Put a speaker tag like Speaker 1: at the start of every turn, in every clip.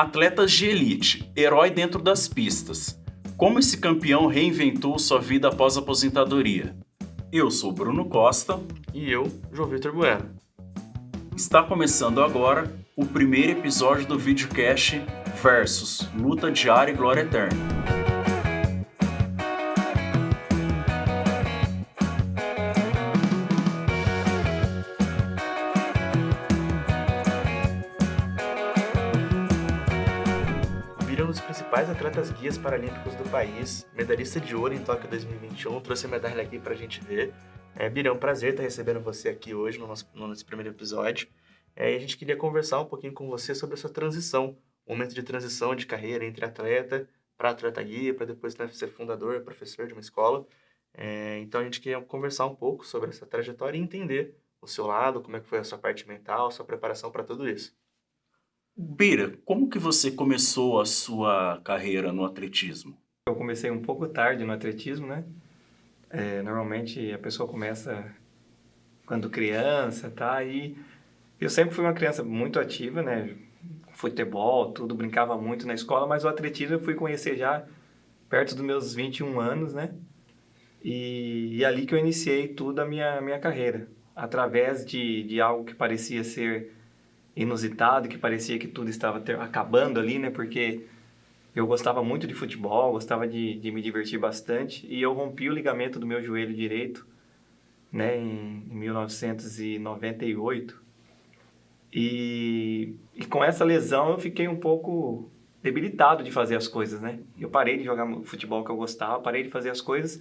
Speaker 1: Atletas de elite, herói dentro das pistas. Como esse campeão reinventou sua vida após a aposentadoria? Eu sou Bruno Costa.
Speaker 2: E eu, João Vitor Bueno.
Speaker 1: Está começando agora o primeiro episódio do videocast Versus Luta Diária e Glória Eterna.
Speaker 2: Um dos principais atletas guias paralímpicos do país, medalhista de ouro em Tóquio 2021, trouxe a medalha aqui pra gente ver. Bira, é um prazer estar recebendo você aqui hoje no nosso primeiro episódio. E a gente queria conversar um pouquinho com você sobre essa transição, o momento de transição de carreira entre atleta para atleta guia, para depois ser fundador, professor de uma escola. Então a gente queria conversar um pouco sobre essa trajetória e entender o seu lado, como é que foi a sua parte mental, sua preparação para tudo isso.
Speaker 1: Bira, como que você começou a sua carreira no atletismo?
Speaker 3: Eu comecei um pouco tarde no atletismo, né? Normalmente a pessoa começa quando criança, tá? E eu sempre fui uma criança muito ativa, né? Futebol, tudo, brincava muito na escola, mas o atletismo eu fui conhecer já perto dos meus 21 anos, né? E ali que eu iniciei tudo a minha carreira, através de algo que parecia ser inusitado, que parecia que tudo estava acabando ali, né? Porque eu gostava muito de futebol, gostava de me divertir bastante, e eu rompi o ligamento do meu joelho direito, né? Em 1998. E com essa lesão eu fiquei um pouco debilitado de fazer as coisas, né? Eu parei de jogar futebol que eu gostava, parei de fazer as coisas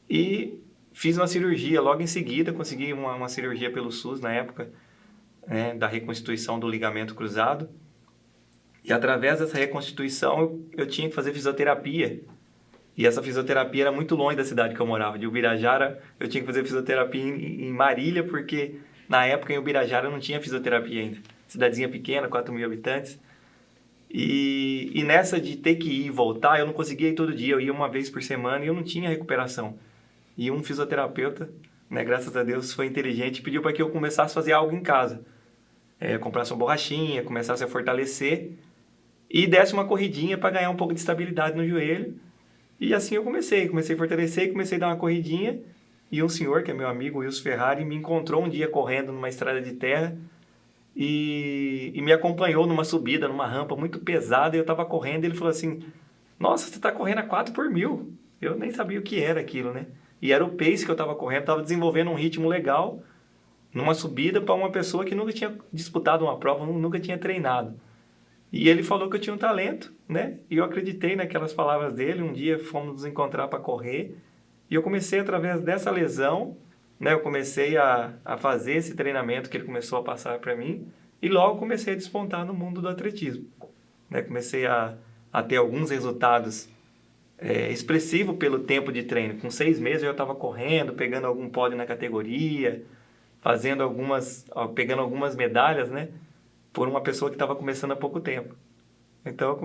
Speaker 3: e fiz uma cirurgia. Logo em seguida, consegui uma cirurgia pelo SUS na época, da reconstituição do ligamento cruzado. E através dessa reconstituição eu tinha que fazer fisioterapia. E essa fisioterapia era muito longe da cidade que eu morava. De Ubirajara eu tinha que fazer fisioterapia em Marília, porque na época em Ubirajara não tinha fisioterapia ainda. Cidadezinha pequena, 4.000 habitantes. E nessa de ter que ir e voltar, eu não conseguia ir todo dia. Eu ia uma vez por semana e eu não tinha recuperação. E um fisioterapeuta, né, graças a Deus, foi inteligente e pediu para que eu começasse a fazer algo em casa. Comprasse uma borrachinha, começasse a fortalecer e desse uma corridinha para ganhar um pouco de estabilidade no joelho. E assim eu comecei a fortalecer, comecei a dar uma corridinha. E um senhor, que é meu amigo, Wilson Ferrari, me encontrou um dia correndo numa estrada de terra e me acompanhou numa subida, numa rampa muito pesada. E eu estava correndo e ele falou assim: nossa, você está correndo a 4/1000. Eu nem sabia o que era aquilo, né? E era o pace que eu estava correndo, estava desenvolvendo um ritmo legal numa subida para uma pessoa que nunca tinha disputado uma prova, nunca tinha treinado. E ele falou que eu tinha um talento, né? E eu acreditei naquelas palavras dele. Um dia fomos nos encontrar para correr e eu comecei, através dessa lesão, né? Eu comecei a fazer esse treinamento que ele começou a passar para mim e logo comecei a despontar no mundo do atletismo, né? Comecei a ter alguns resultados expressivos pelo tempo de treino. Com 6 meses eu já estava correndo, pegando algum pódio na categoria, pegando algumas medalhas, né? Por uma pessoa que estava começando há pouco tempo. Então eu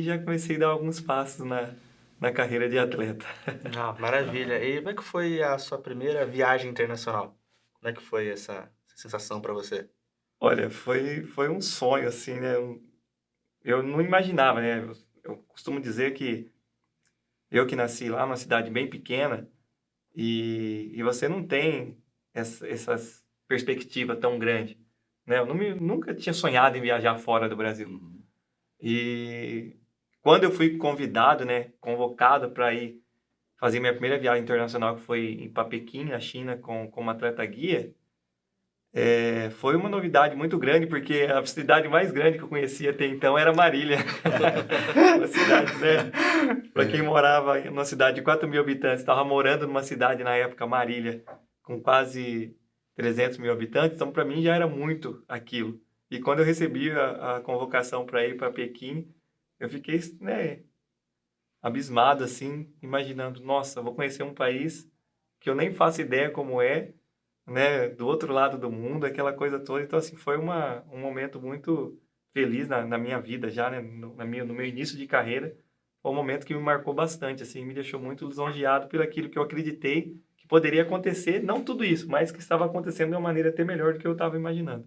Speaker 3: já comecei a dar alguns passos na carreira de atleta.
Speaker 2: Ah, maravilha. E como é que foi a sua primeira viagem internacional? Como é que foi essa sensação para você?
Speaker 3: Olha, foi um sonho, assim, né? Eu não imaginava, né? Eu costumo dizer que eu que nasci lá numa cidade bem pequena e você não tem essas perspectivas tão grandes, né? Eu nunca tinha sonhado em viajar fora do Brasil. E quando eu fui convidado, né, convocado para ir fazer minha primeira viagem internacional, que foi para Pequim, na China, como atleta guia, foi uma novidade muito grande, porque a cidade mais grande que eu conhecia até então era Marília. Uma cidade, né? Para quem morava numa cidade de 4.000 habitantes, estava morando numa cidade na época, Marília, com quase 300.000 habitantes, então para mim já era muito aquilo. E quando eu recebi a convocação para ir para Pequim, eu fiquei, né, abismado, assim, imaginando, nossa, vou conhecer um país que eu nem faço ideia como é, né, do outro lado do mundo, aquela coisa toda. Então, assim, foi um momento muito feliz na minha vida já, né, no meu início de carreira. Foi um momento que me marcou bastante, assim, me deixou muito lisonjeado por aquilo que eu acreditei que poderia acontecer, não tudo isso, mas que estava acontecendo de uma maneira até melhor do que eu estava imaginando.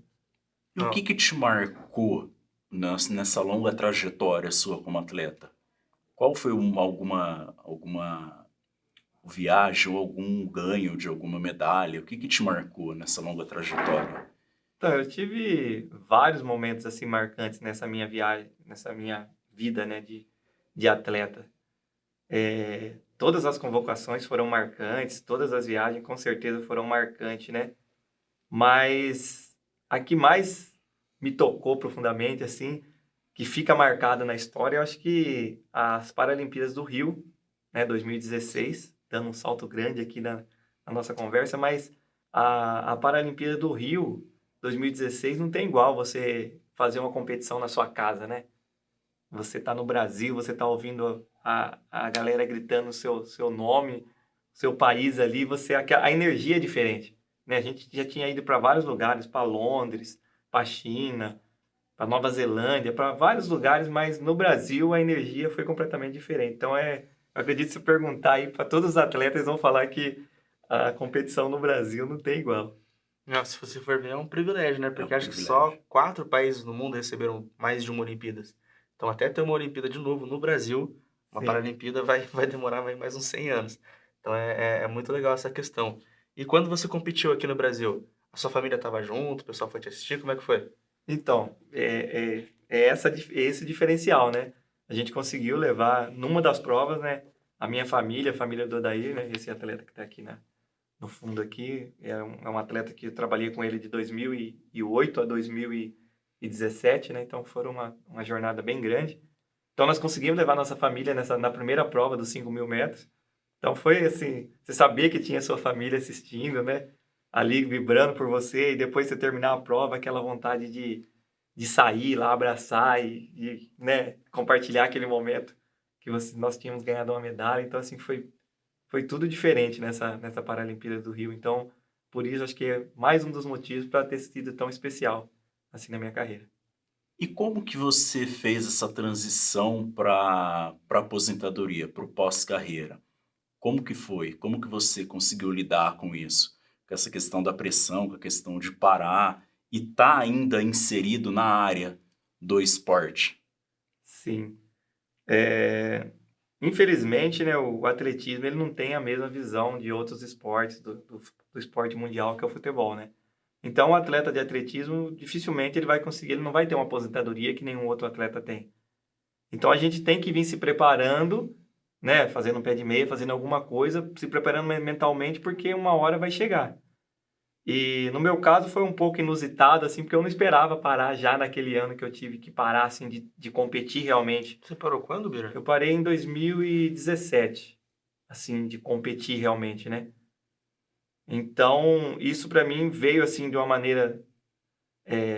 Speaker 1: E o que te marcou nessa longa trajetória sua como atleta? Qual foi alguma viagem ou algum ganho de alguma medalha? O que te marcou nessa longa trajetória?
Speaker 3: Então, eu tive vários momentos assim marcantes nessa minha viagem, nessa minha vida, né, de atleta. Todas as convocações foram marcantes, todas as viagens com certeza foram marcantes, né? Mas a que mais me tocou profundamente, assim, que fica marcada na história, eu acho que as Paralimpíadas do Rio, né, 2016, dando um salto grande aqui na nossa conversa, mas a Paralimpíada do Rio 2016 não tem igual você fazer uma competição na sua casa, né? Você tá no Brasil, você tá ouvindo a galera gritando o seu nome, seu país ali, a energia é diferente, né? A gente já tinha ido para vários lugares, para Londres, para China, para Nova Zelândia, para vários lugares, mas no Brasil a energia foi completamente diferente. Então eu acredito que se perguntar aí para todos os atletas, eles vão falar que a competição no Brasil não tem igual.
Speaker 2: Não, se você for ver, é um privilégio, né?
Speaker 1: É um
Speaker 2: Porque acho que
Speaker 1: privilégio.
Speaker 2: só 4 países no mundo receberam mais de uma Olimpíadas. Então, até ter uma Olimpíada de novo no Brasil, uma
Speaker 3: Sim.
Speaker 2: Paralimpíada vai demorar mais uns 100 anos. Então, é muito legal essa questão. E quando você competiu aqui no Brasil, a sua família estava junto, o pessoal foi te assistir, como é que foi?
Speaker 3: Então, é esse diferencial, né? A gente conseguiu levar, numa das provas, né? A minha família, a família do Odair, né? Esse atleta que está aqui no fundo aqui, é um atleta que eu trabalhei com ele de 2008 a 2017, né? Então, foi uma jornada bem grande. Então, nós conseguimos levar nossa família na primeira prova dos 5.000 metros. Então, foi assim, você sabia que tinha sua família assistindo, né? Ali vibrando por você, e depois você terminar a prova, aquela vontade de sair lá, abraçar né, compartilhar aquele momento que nós tínhamos ganhado uma medalha. Então, assim, foi tudo diferente nessa Paralimpíada do Rio. Então, por isso, acho que é mais um dos motivos para ter sido tão especial, assim, na minha carreira.
Speaker 1: E como que você fez essa transição para aposentadoria, para o pós-carreira? Como que foi? Como que você conseguiu lidar com isso? Com essa questão da pressão, com a questão de parar e tá ainda inserido na área do esporte?
Speaker 3: Sim. Infelizmente, né, o atletismo ele não tem a mesma visão de outros esportes, do esporte mundial que é o futebol, né? Então, o atleta de atletismo, dificilmente ele vai conseguir, ele não vai ter uma aposentadoria que nenhum outro atleta tem. Então, a gente tem que vir se preparando, né, fazendo um pé de meia, fazendo alguma coisa, se preparando mentalmente, porque uma hora vai chegar. E no meu caso foi um pouco inusitado, assim, porque eu não esperava parar já naquele ano que eu tive que parar, assim, de competir realmente.
Speaker 2: Você parou quando, Bira?
Speaker 3: Eu parei em 2017, assim, de competir realmente, né? Então, isso para mim veio, assim, de uma maneira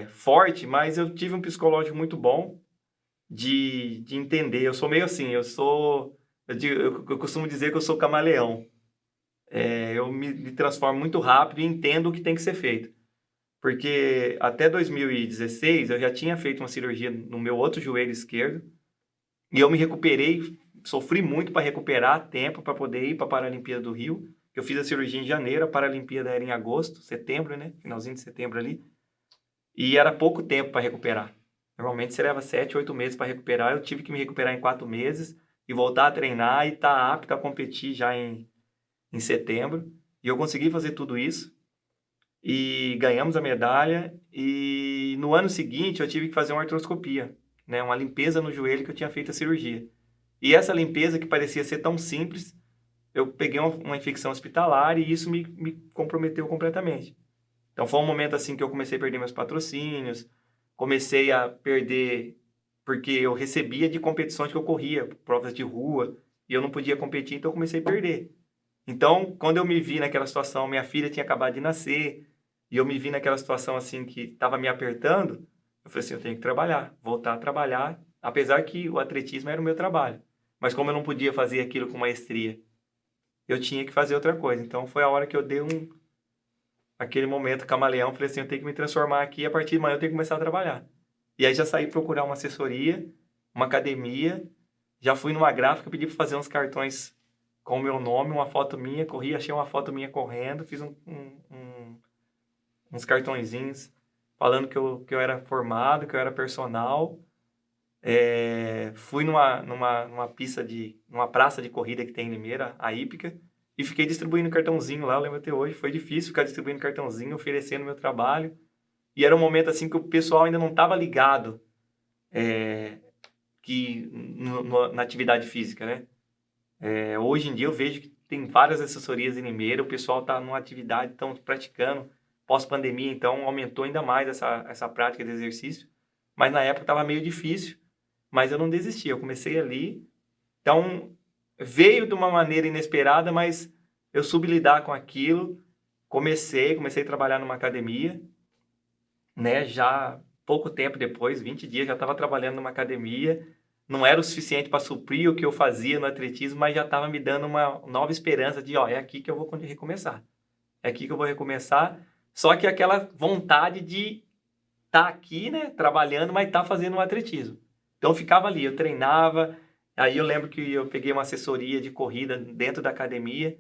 Speaker 3: forte, mas eu tive um psicológico muito bom de entender. Eu sou meio assim, eu costumo dizer que eu sou camaleão. Eu me transformo muito rápido e entendo o que tem que ser feito. Porque até 2016 eu já tinha feito uma cirurgia no meu outro joelho esquerdo e eu me recuperei, sofri muito para recuperar tempo para poder ir para a Paralimpíada do Rio. Eu fiz a cirurgia em janeiro, a Paralimpíada era em agosto, setembro, né? Finalzinho de setembro ali. E era pouco tempo para recuperar. Normalmente você leva 7, 8 meses para recuperar. Eu tive que me recuperar em 4 meses e voltar a treinar e estar apto a competir já em setembro. E eu consegui fazer tudo isso. E ganhamos a medalha. E no ano seguinte eu tive que fazer uma artroscopia, né? Uma limpeza no joelho que eu tinha feito a cirurgia. E essa limpeza que parecia ser tão simples, eu peguei uma infecção hospitalar e isso me comprometeu completamente. Então foi um momento assim que eu comecei a perder meus patrocínios, comecei a perder porque eu recebia de competições que eu corria, provas de rua, e eu não podia competir, então eu comecei a perder. Então, quando eu me vi naquela situação, minha filha tinha acabado de nascer, e eu me vi naquela situação assim que estava me apertando, eu falei assim, eu tenho que trabalhar, voltar a trabalhar, apesar que o atletismo era o meu trabalho. Mas como eu não podia fazer aquilo com maestria, eu tinha que fazer outra coisa. Então foi a hora que eu dei aquele momento camaleão, falei assim, eu tenho que me transformar aqui, a partir de amanhã eu tenho que começar a trabalhar. E aí já saí procurar uma assessoria, uma academia, já fui numa gráfica, pedi para fazer uns cartões com o meu nome, uma foto minha, corri, achei uma foto minha correndo, fiz uns cartõezinhos falando que eu era formado, que eu era personal. Fui numa pista numa praça de corrida que tem em Limeira, a Hípica, e fiquei distribuindo cartãozinho lá, eu lembro até hoje. Foi difícil ficar distribuindo cartãozinho, oferecendo meu trabalho. E era um momento assim que o pessoal ainda não estava ligado na atividade física, né? Hoje em dia eu vejo que tem várias assessorias em Limeira, o pessoal está numa atividade, estão praticando pós-pandemia, então aumentou ainda mais essa prática de exercício. Mas na época estava meio difícil, mas eu não desisti, eu comecei ali. Então veio de uma maneira inesperada, mas eu soube lidar com aquilo. Comecei a trabalhar numa academia, né? Já pouco tempo depois, 20 dias, já estava trabalhando numa academia. Não era o suficiente para suprir o que eu fazia no atletismo, mas já estava me dando uma nova esperança de, é aqui que eu vou recomeçar. É aqui que eu vou recomeçar. Só que aquela vontade de estar aqui, né, trabalhando, mas estar fazendo um atletismo. Então eu ficava ali, eu treinava. Aí eu lembro que eu peguei uma assessoria de corrida dentro da academia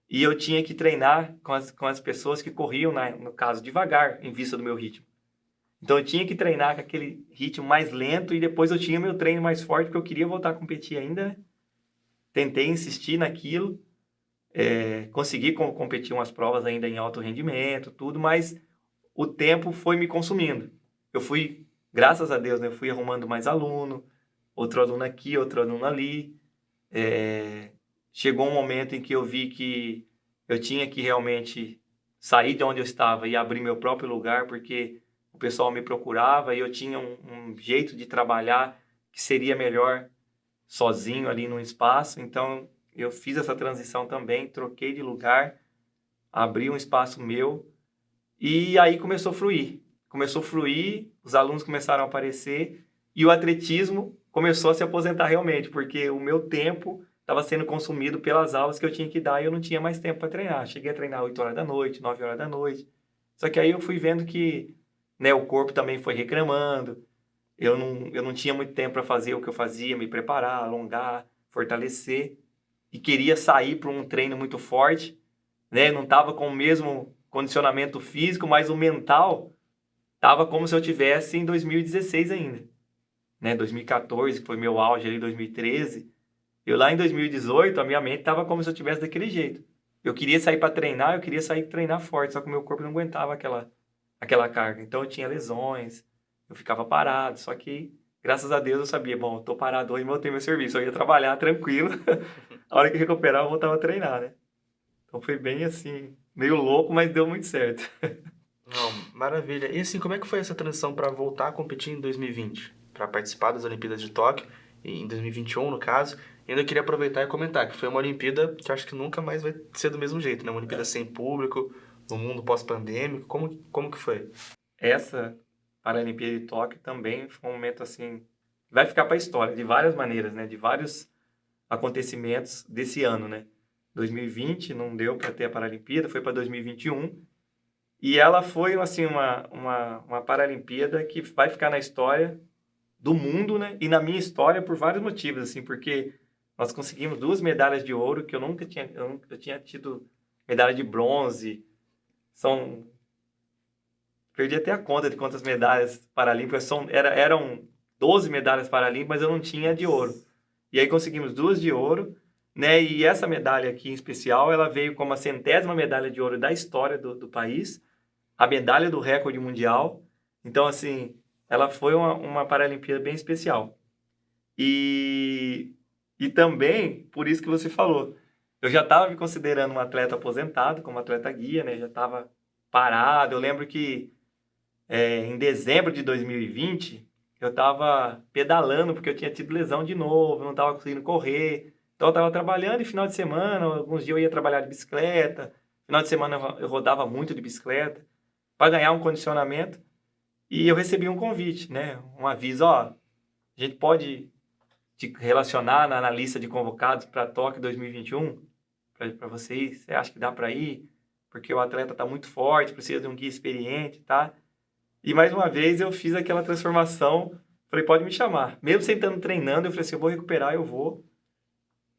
Speaker 3: e eu tinha que treinar com as pessoas que corriam, no caso, devagar, em vista do meu ritmo. Então eu tinha que treinar com aquele ritmo mais lento e depois eu tinha meu treino mais forte porque eu queria voltar a competir ainda, né? Tentei insistir naquilo, consegui competir umas provas ainda em alto rendimento, tudo, mas o tempo foi me consumindo. Eu fui, graças a Deus, né, eu fui arrumando mais aluno, outro aluno aqui, outro aluno ali. Chegou um momento em que eu vi que eu tinha que realmente sair de onde eu estava e abrir meu próprio lugar, porque o pessoal me procurava e eu tinha um jeito de trabalhar que seria melhor sozinho ali no espaço. Então, eu fiz essa transição também, troquei de lugar, abri um espaço meu e aí começou a fluir. Começou a fluir, os alunos começaram a aparecer e o atletismo começou a se aposentar realmente, porque o meu tempo estava sendo consumido pelas aulas que eu tinha que dar e eu não tinha mais tempo para treinar. Cheguei a treinar 8 horas da noite, 9 horas da noite. Só que aí eu fui vendo que, né, o corpo também foi reclamando. Eu não tinha muito tempo para fazer o que eu fazia, me preparar, alongar, fortalecer. E queria sair para um treino muito forte, né? Não estava com o mesmo condicionamento físico, mas o mental estava como se eu tivesse em 2016 ainda. Né? 2014, que foi meu auge ali, 2013. Eu lá em 2018, a minha mente estava como se eu tivesse daquele jeito. Eu queria sair para treinar, eu queria sair para treinar forte, só que o meu corpo não aguentava aquela carga. Então eu tinha lesões, eu ficava parado, só que graças a Deus eu sabia, bom, eu tô parado hoje, voltei meu serviço, eu ia trabalhar tranquilo. A hora que recuperar eu voltava a treinar, né? Então foi bem assim, meio louco, mas deu muito certo.
Speaker 2: Não, maravilha. E assim, como é que foi essa transição para voltar a competir em 2020? Para participar das Olimpíadas de Tóquio, em 2021 no caso. E ainda queria aproveitar e comentar que foi uma Olimpíada que eu acho que nunca mais vai ser do mesmo jeito, né? Uma Olimpíada sem público, no mundo pós-pandêmico. Como que foi?
Speaker 3: Essa Paralimpíada de Tóquio também foi um momento assim, vai ficar para a história, de várias maneiras, né? De vários acontecimentos desse ano, né? 2020 não deu para ter a Paralimpíada, foi para 2021. E ela foi, assim, uma Paralimpíada que vai ficar na história do mundo, né? E na minha história por vários motivos, assim, porque nós conseguimos 2 medalhas de ouro que eu tinha tido medalha de bronze. Perdi até a conta de quantas medalhas paralímpicas eram 12 medalhas paralímpicas, mas eu não tinha de ouro. E aí conseguimos 2 de ouro, né? E essa medalha aqui em especial, ela veio como a 100ª medalha de ouro da história do país, a medalha do recorde mundial. Então, assim, ela foi uma Paralimpíada bem especial. E também, por isso que você falou, eu já estava me considerando um atleta aposentado, como atleta guia, né? Já estava parado. Eu lembro que em dezembro de 2020, eu estava pedalando porque eu tinha tido lesão de novo, não estava conseguindo correr. Então eu estava trabalhando e final de semana, alguns dias eu ia trabalhar de bicicleta, final de semana eu rodava muito de bicicleta para ganhar um condicionamento. E eu recebi um convite, né? Um aviso, a gente pode te relacionar na lista de convocados para Tóquio 2021, para vocês, você acha que dá para ir? Porque o atleta está muito forte, precisa de um guia experiente, tá? E mais uma vez eu fiz aquela transformação, falei, pode me chamar. Mesmo sem estar treinando, eu falei assim, eu vou recuperar, eu vou.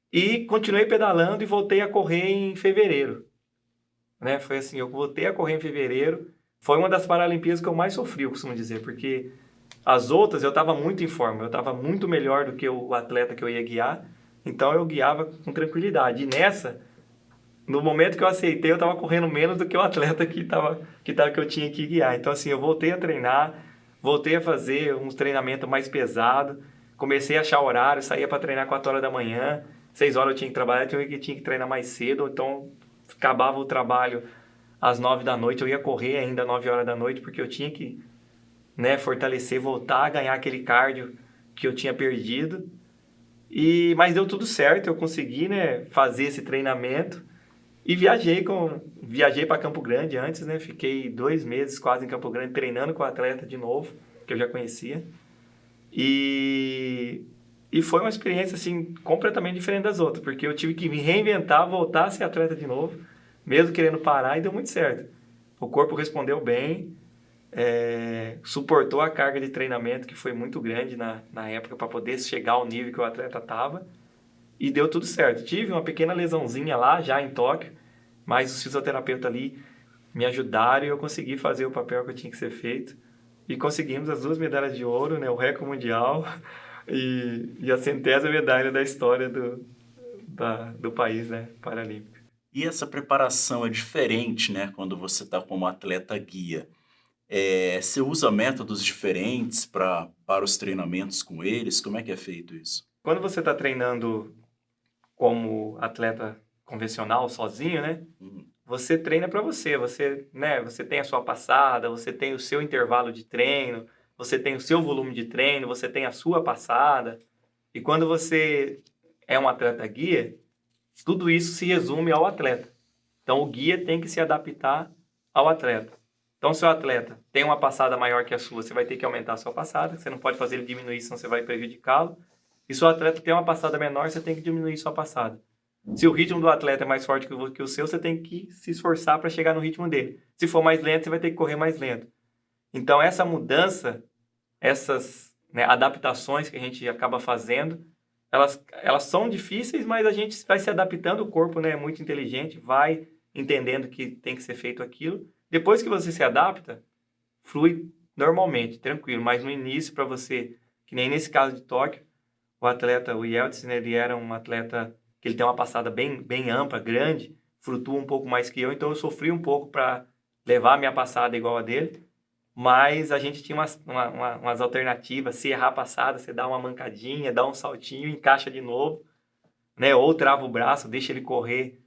Speaker 3: E continuei pedalando e voltei a correr em fevereiro. Né? Foi assim, eu voltei a correr em fevereiro, foi uma das Paralimpíadas que eu mais sofri, eu costumo dizer, porque as outras eu estava muito em forma, eu estava muito melhor do que o atleta que eu ia guiar, então eu guiava com tranquilidade. E nessa, no momento que eu aceitei, eu estava correndo menos do que o atleta que eu tinha que guiar. Então, assim, eu voltei a treinar, voltei a fazer uns treinamentos mais pesados, comecei a achar horário, saía para treinar 4 horas da manhã, 6 horas eu tinha que trabalhar, tinha que treinar mais cedo, então acabava o trabalho às 9 da noite, eu ia correr ainda às 9 horas da noite, porque eu tinha que, né, fortalecer, voltar a ganhar aquele cardio que eu tinha perdido. Mas deu tudo certo, eu consegui, né, fazer esse treinamento e viajei para Campo Grande antes, né, fiquei 2 meses quase em Campo Grande treinando com o atleta de novo, que eu já conhecia. E foi uma experiência, assim, completamente diferente das outras, porque eu tive que me reinventar, voltar a ser atleta de novo, mesmo querendo parar, e deu muito certo. O corpo respondeu bem, suportou a carga de treinamento, que foi muito grande na época, para poder chegar ao nível que o atleta estava, e deu tudo certo. Tive uma pequena lesãozinha lá, já em Tóquio, mas os fisioterapeutas ali me ajudaram e eu consegui fazer o papel que tinha que ser feito. E conseguimos as 2 medalhas de ouro, né, o recorde mundial e a 100ª medalha da história do país, né, paralímpico.
Speaker 1: E essa preparação é diferente, né, quando você está como atleta guia. Você usa métodos diferentes para os treinamentos com eles? Como é que é feito isso?
Speaker 3: Quando você está treinando como atleta convencional, sozinho, né, você treina para você, né, você tem a sua passada, você tem o seu intervalo de treino, você tem o seu volume de treino, você tem a sua passada. E quando você é um atleta guia, tudo isso se resume ao atleta. Então, o guia tem que se adaptar ao atleta. Então, se o atleta tem uma passada maior que a sua, você vai ter que aumentar a sua passada. Você não pode fazer ele diminuir, senão você vai prejudicá-lo. E se o atleta tem uma passada menor, você tem que diminuir sua passada. Se o ritmo do atleta é mais forte que o seu, você tem que se esforçar para chegar no ritmo dele. Se for mais lento, você vai ter que correr mais lento. Então, essa mudança, essas, né, adaptações que a gente acaba fazendo, elas são difíceis, mas a gente vai se adaptando, o corpo, né, é muito inteligente, vai entendendo que tem que ser feito aquilo. Depois que você se adapta, flui normalmente, tranquilo. Mas no início, para você, que nem nesse caso de Tóquio, o atleta, o Yeltsin, ele era um atleta que ele tem uma passada bem ampla, grande, flutua um pouco mais que eu, então eu sofri um pouco para levar a minha passada igual a dele. Mas a gente tinha umas alternativas. Se errar a passada, você dá uma mancadinha, dá um saltinho, encaixa de novo, né? Ou trava o braço, deixa ele correr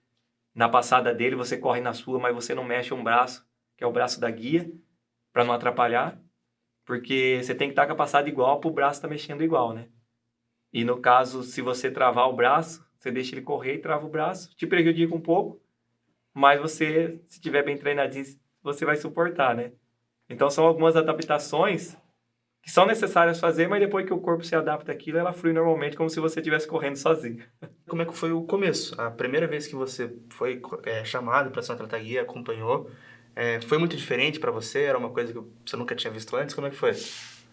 Speaker 3: na passada dele, você corre na sua, mas você não mexe um braço, que é o braço da guia, para não atrapalhar, porque você tem que estar com a passada igual para o braço estar mexendo igual, né? E no caso, se você travar o braço, você deixa ele correr e trava o braço, te prejudica um pouco, mas você, se estiver bem treinadinho, você vai suportar, né? Então, são algumas adaptações que são necessárias fazer, mas depois que o corpo se adapta àquilo, ela flui normalmente, como se você estivesse correndo sozinho.
Speaker 2: Como é que foi o começo? A primeira vez que você foi chamado para ser um atleta guia, acompanhou, foi muito diferente para você? Era uma coisa que você nunca tinha visto antes? Como é que foi?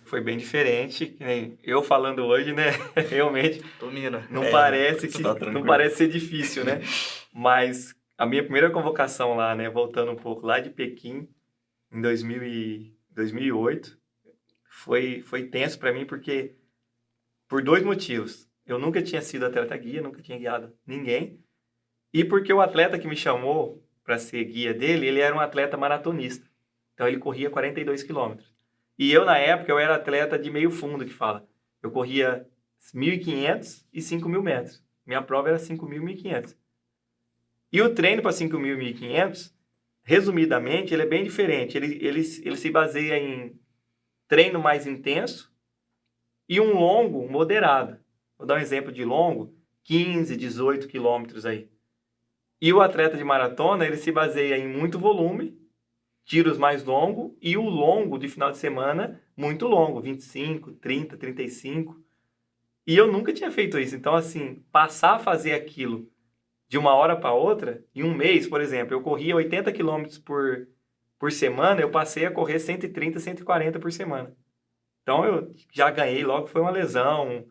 Speaker 3: Foi bem diferente, que nem eu falando hoje, né? Realmente,
Speaker 2: Domina.
Speaker 3: não parece ser difícil, né? Mas a minha primeira convocação lá, né? Voltando um pouco, lá de Pequim, em 2008, foi tenso para mim, porque por 2 motivos. Eu nunca tinha sido atleta guia, nunca tinha guiado ninguém. E porque o atleta que me chamou para ser guia dele, ele era um atleta maratonista. Então, ele corria 42 quilômetros. E eu, na época, eu era atleta de meio fundo, que fala. Eu corria 1.500 e 5.000 metros. Minha prova era 5.000 e 1.500. E o treino para 5.000 e 1.500, resumidamente, ele é bem diferente. Ele se baseia em treino mais intenso e um longo moderado. Vou dar um exemplo de longo, 15, 18 quilômetros aí. E o atleta de maratona, ele se baseia em muito volume, tiros mais longos, e o longo de final de semana, muito longo, 25, 30, 35. E eu nunca tinha feito isso. Então, assim, passar a fazer aquilo de uma hora para outra, em um mês, por exemplo, eu corria 80 quilômetros por semana, eu passei a correr 130, 140 por semana. Então, eu já ganhei logo, foi uma lesão,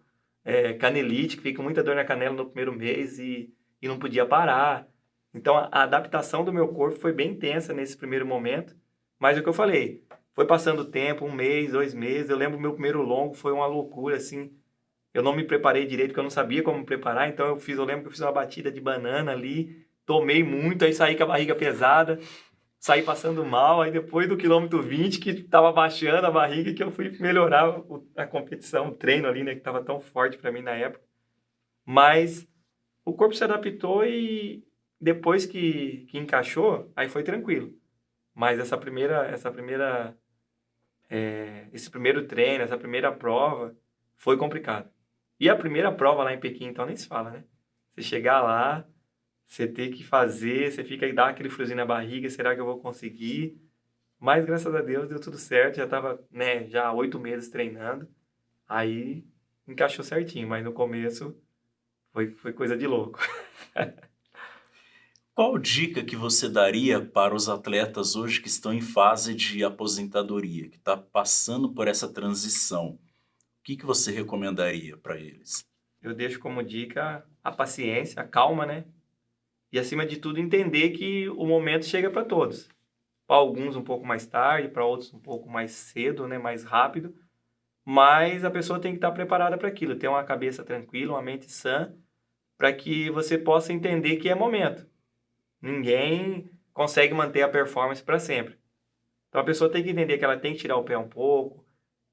Speaker 3: canelite, que fica muita dor na canela no primeiro mês e não podia parar. Então, a adaptação do meu corpo foi bem intensa nesse primeiro momento, Mas é o que eu falei, foi passando o tempo, 1 mês, 2 meses, eu lembro o meu primeiro longo, foi uma loucura, assim, eu não me preparei direito, porque eu não sabia como me preparar, então eu lembro que eu fiz uma batida de banana ali, tomei muito, aí saí com a barriga pesada, saí passando mal, aí depois do quilômetro 20, que tava baixando a barriga, que eu fui melhorar a competição, o treino ali, né, que tava tão forte para mim na época. Mas o corpo se adaptou e depois que encaixou, aí foi tranquilo. Mas esse primeiro treino, essa primeira prova, foi complicado. E a primeira prova lá em Pequim, então, nem se fala, né? Você chegar lá, você ter que fazer, você fica e dá aquele friozinho na barriga, será que eu vou conseguir? Mas, graças a Deus, deu tudo certo, já estava, né, já há 8 meses treinando, aí encaixou certinho, mas no começo foi coisa de louco.
Speaker 1: Qual dica que você daria para os atletas hoje que estão em fase de aposentadoria, que está passando por essa transição? O que você recomendaria para eles?
Speaker 3: Eu deixo como dica a paciência, a calma, né? E, acima de tudo, entender que o momento chega para todos. Para alguns um pouco mais tarde, para outros um pouco mais cedo, né? Mais rápido. Mas a pessoa tem que estar preparada para aquilo, ter uma cabeça tranquila, uma mente sã, para que você possa entender que é momento. Ninguém consegue manter a performance para sempre. Então a pessoa tem que entender que ela tem que tirar o pé um pouco,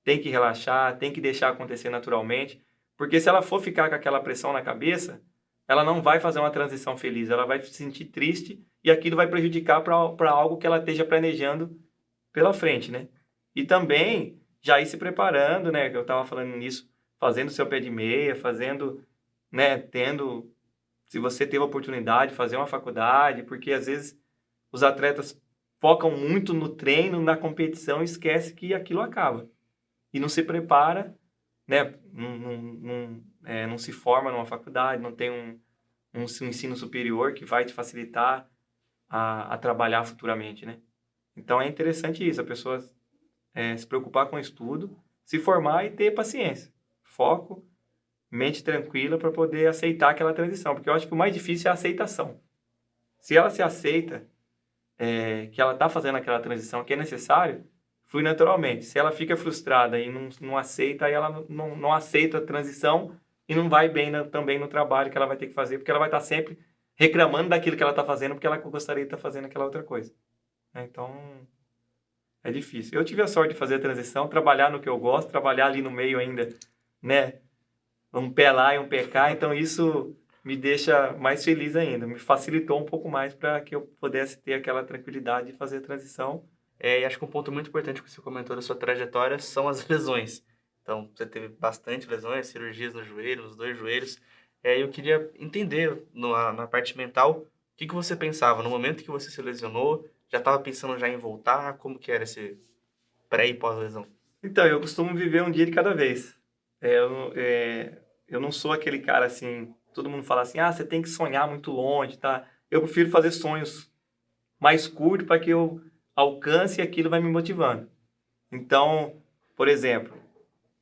Speaker 3: tem que relaxar, tem que deixar acontecer naturalmente, porque se ela for ficar com aquela pressão na cabeça, ela não vai fazer uma transição feliz, ela vai se sentir triste e aquilo vai prejudicar para algo que ela esteja planejando pela frente, né? E também já ir se preparando, né? Que eu estava falando nisso, fazendo seu pé de meia, fazendo, né? Se você teve a oportunidade de fazer uma faculdade, porque às vezes os atletas focam muito no treino, na competição e esquece que aquilo acaba. E não se prepara, né? Não se forma numa faculdade, não tem um ensino superior que vai te facilitar a trabalhar futuramente, né? Então é interessante isso, a pessoa se preocupar com o estudo, se formar e ter paciência, foco, mente tranquila para poder aceitar aquela transição, porque eu acho que o mais difícil é a aceitação. Se ela se aceita que ela está fazendo aquela transição que é necessário, flui naturalmente. Se ela fica frustrada e não aceita, aí ela não aceita a transição e não vai bem também no trabalho que ela vai ter que fazer, porque ela vai estar sempre reclamando daquilo que ela está fazendo, porque ela gostaria de estar fazendo aquela outra coisa. Então, é difícil. Eu tive a sorte de fazer a transição, trabalhar no que eu gosto, trabalhar ali no meio ainda, né? Um pé lá e um pé cá, então isso me deixa mais feliz ainda, me facilitou um pouco mais para que eu pudesse ter aquela tranquilidade de fazer a transição.
Speaker 2: E acho que um ponto muito importante que você comentou da sua trajetória são as lesões. Então, você teve bastante lesões, cirurgias no joelho, nos 2 joelhos. Eu queria entender, na parte mental, o que você pensava no momento que você se lesionou? Já estava pensando já em voltar? Como que era esse pré e pós-lesão?
Speaker 3: Então, eu costumo viver um dia de cada vez. Eu não sou aquele cara assim, todo mundo fala assim, você tem que sonhar muito longe, tá? Eu prefiro fazer sonhos mais curtos para que eu alcance e aquilo vai me motivando. Então, por exemplo,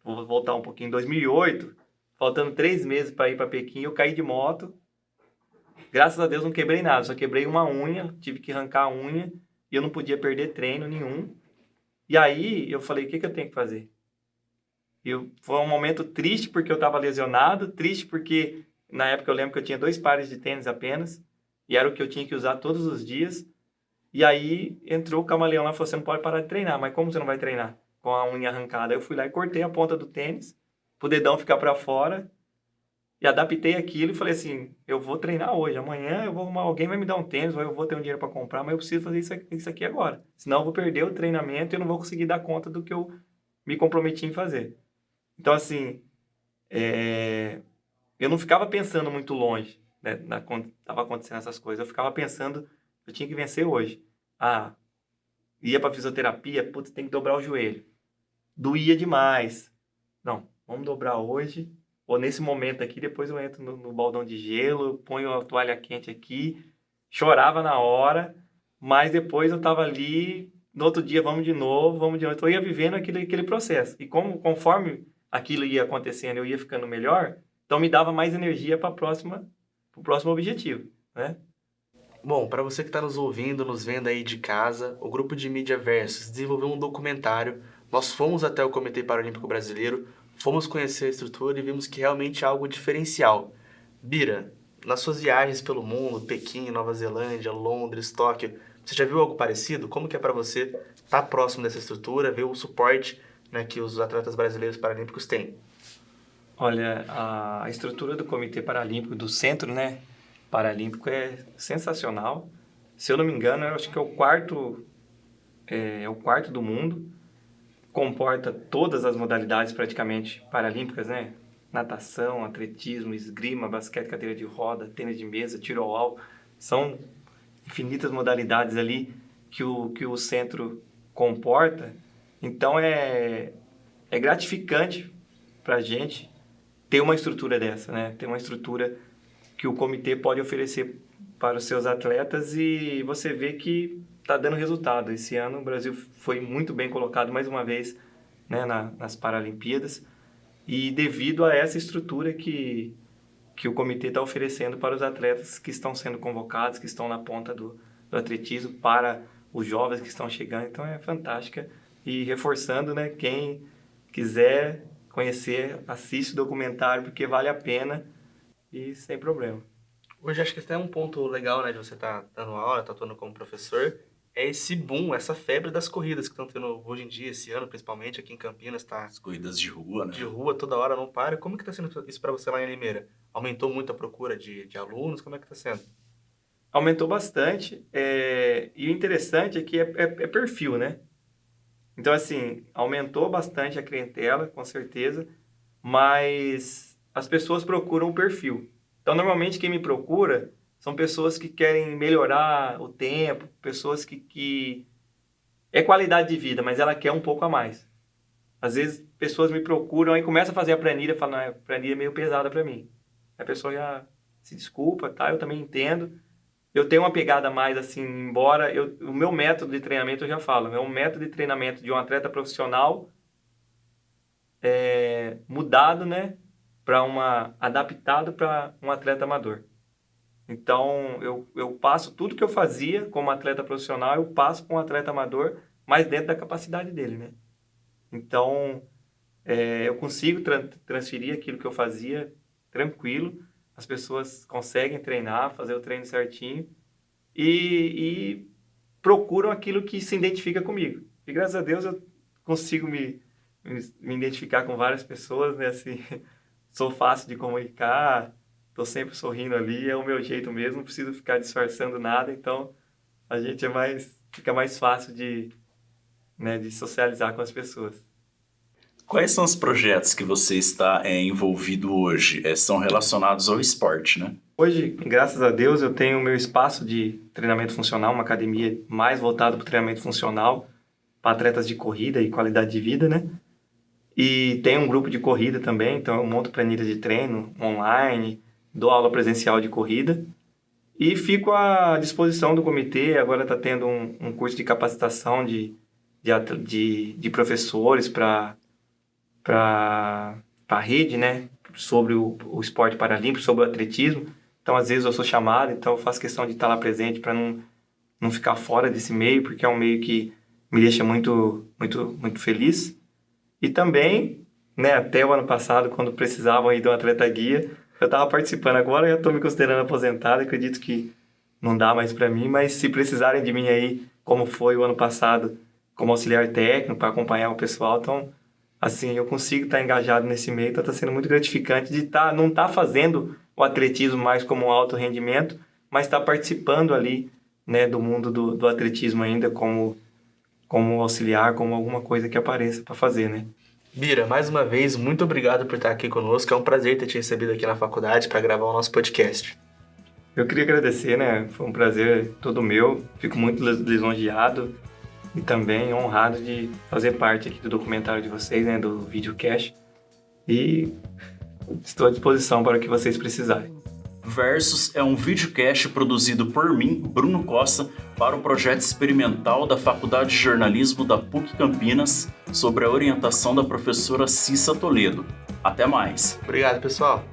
Speaker 3: vou voltar um pouquinho, em 2008, faltando 3 meses para ir para Pequim, eu caí de moto. Graças a Deus não quebrei nada, só quebrei uma unha, tive que arrancar a unha e eu não podia perder treino nenhum. E aí eu falei, o que eu tenho que fazer? Foi um momento triste porque eu estava lesionado, triste porque na época eu lembro que eu tinha 2 pares de tênis apenas e era o que eu tinha que usar todos os dias. E aí entrou o camaleão lá e falou, você não pode parar de treinar. Mas como você não vai treinar com a unha arrancada? Eu fui lá e cortei a ponta do tênis, pro dedão ficar para fora, e adaptei aquilo e falei assim, eu vou treinar hoje, amanhã alguém vai me dar um tênis, ou eu vou ter um dinheiro para comprar, mas eu preciso fazer isso aqui agora. Senão eu vou perder o treinamento e eu não vou conseguir dar conta do que eu me comprometi em fazer. Então, assim, eu não ficava pensando muito longe, né, quando estava acontecendo essas coisas. Eu ficava pensando, eu tinha que vencer hoje. Ia para fisioterapia, putz, tem que dobrar o joelho. Doía demais. Não, vamos dobrar hoje, ou nesse momento aqui, depois eu entro no baldão de gelo, ponho a toalha quente aqui, chorava na hora, mas depois eu estava ali, no outro dia vamos de novo. Então eu ia vivendo aquele processo. E conforme aquilo ia acontecendo, eu ia ficando melhor, então me dava mais energia para o próximo objetivo, né?
Speaker 2: Bom, para você que está nos ouvindo, nos vendo aí de casa, o grupo de mídia Versus desenvolveu um documentário. Nós fomos até o Comitê Paralímpico Brasileiro, fomos conhecer a estrutura e vimos que realmente é algo diferencial. Bira, nas suas viagens pelo mundo, Pequim, Nova Zelândia, Londres, Tóquio, você já viu algo parecido? Como que é para você estar próximo dessa estrutura, ver o suporte, né, que os atletas brasileiros paralímpicos têm?
Speaker 3: Olha, a estrutura do Comitê Paralímpico, do Centro, né, Paralímpico é sensacional. Se eu não me engano, eu acho que é o quarto do mundo. Comporta todas as modalidades praticamente paralímpicas, né? Natação, atletismo, esgrima, basquete, cadeira de roda, tênis de mesa, tiro ao alvo. São infinitas modalidades ali que o centro comporta. Então é gratificante para a gente ter uma estrutura dessa, né? Ter uma estrutura que o comitê pode oferecer para os seus atletas e você vê que está dando resultado. Esse ano o Brasil foi muito bem colocado mais uma vez, né, nas Paralimpíadas, e devido a essa estrutura que o comitê está oferecendo para os atletas que estão sendo convocados, que estão na ponta do atletismo, para os jovens que estão chegando. Então é fantástica. E reforçando, né, quem quiser conhecer, assiste o documentário, porque vale a pena e sem problema.
Speaker 2: Hoje acho que até um ponto legal, né, de você estar dando aula, estar atuando como professor, é esse boom, essa febre das corridas que estão tendo hoje em dia, esse ano, principalmente aqui em Campinas, tá?
Speaker 1: As corridas de rua, né?
Speaker 2: De rua, toda hora, não para. Como que tá sendo isso para você lá em Limeira? Aumentou muito a procura de alunos? Como é que tá sendo?
Speaker 3: Aumentou bastante, e o interessante é que é perfil, né? Então, assim, aumentou bastante a clientela, com certeza, mas as pessoas procuram o perfil. Então, normalmente, quem me procura são pessoas que querem melhorar o tempo, pessoas que é qualidade de vida, mas ela quer um pouco a mais. Às vezes, pessoas me procuram e começam a fazer a planilha e falam, a planilha é meio pesada para mim. A pessoa já se desculpa, tá? Eu também entendo. Eu tenho uma pegada mais assim, embora o meu método de treinamento, eu já falo, é um método de treinamento de um atleta profissional mudado, né, adaptado para um atleta amador. Então, eu passo tudo que eu fazia como atleta profissional, eu passo para um atleta amador, mas dentro da capacidade dele, né? Então, eu consigo transferir aquilo que eu fazia tranquilo, as pessoas conseguem treinar, fazer o treino certinho e procuram aquilo que se identifica comigo. E graças a Deus eu consigo me identificar com várias pessoas, né? Assim, sou fácil de comunicar, estou sempre sorrindo ali, é o meu jeito mesmo, não preciso ficar disfarçando nada, então a gente fica mais fácil de socializar com as pessoas.
Speaker 1: Quais são os projetos que você está envolvido hoje? São relacionados ao esporte, né?
Speaker 3: Hoje, graças a Deus, eu tenho o meu espaço de treinamento funcional, uma academia mais voltada para o treinamento funcional, para atletas de corrida e qualidade de vida, né? E tem um grupo de corrida também, então eu monto planilha de treino online, dou aula presencial de corrida e fico à disposição do comitê. Agora está tendo um curso de capacitação de professores para a rede, né, sobre o esporte paralímpico, sobre o atletismo. Então, às vezes eu sou chamado, então eu faço questão de estar lá presente para não ficar fora desse meio, porque é um meio que me deixa muito, muito, muito feliz. E também, né, até o ano passado, quando precisavam aí de um atleta guia, eu estava participando. Agora eu já estou me considerando aposentado, acredito que não dá mais para mim, mas se precisarem de mim aí, como foi o ano passado, como auxiliar técnico, para acompanhar o pessoal, então, assim, eu consigo estar engajado nesse meio, então está sendo muito gratificante de não estar fazendo o atletismo mais como um alto rendimento, mas estar participando ali, né, do mundo do atletismo ainda como auxiliar, como alguma coisa que apareça para fazer, né?
Speaker 2: Bira, mais uma vez, muito obrigado por estar aqui conosco. É um prazer ter te recebido aqui na faculdade para gravar o nosso podcast.
Speaker 3: Eu queria agradecer, né? Foi um prazer todo meu. Fico muito lisonjeado e também honrado de fazer parte aqui do documentário de vocês, né? Do videocast. E estou à disposição para o que vocês precisarem.
Speaker 1: Versus é um videocast produzido por mim, Bruno Costa, para o projeto experimental da Faculdade de Jornalismo da PUC Campinas, sobre a orientação da professora Cissa Toledo. Até mais.
Speaker 2: Obrigado, pessoal.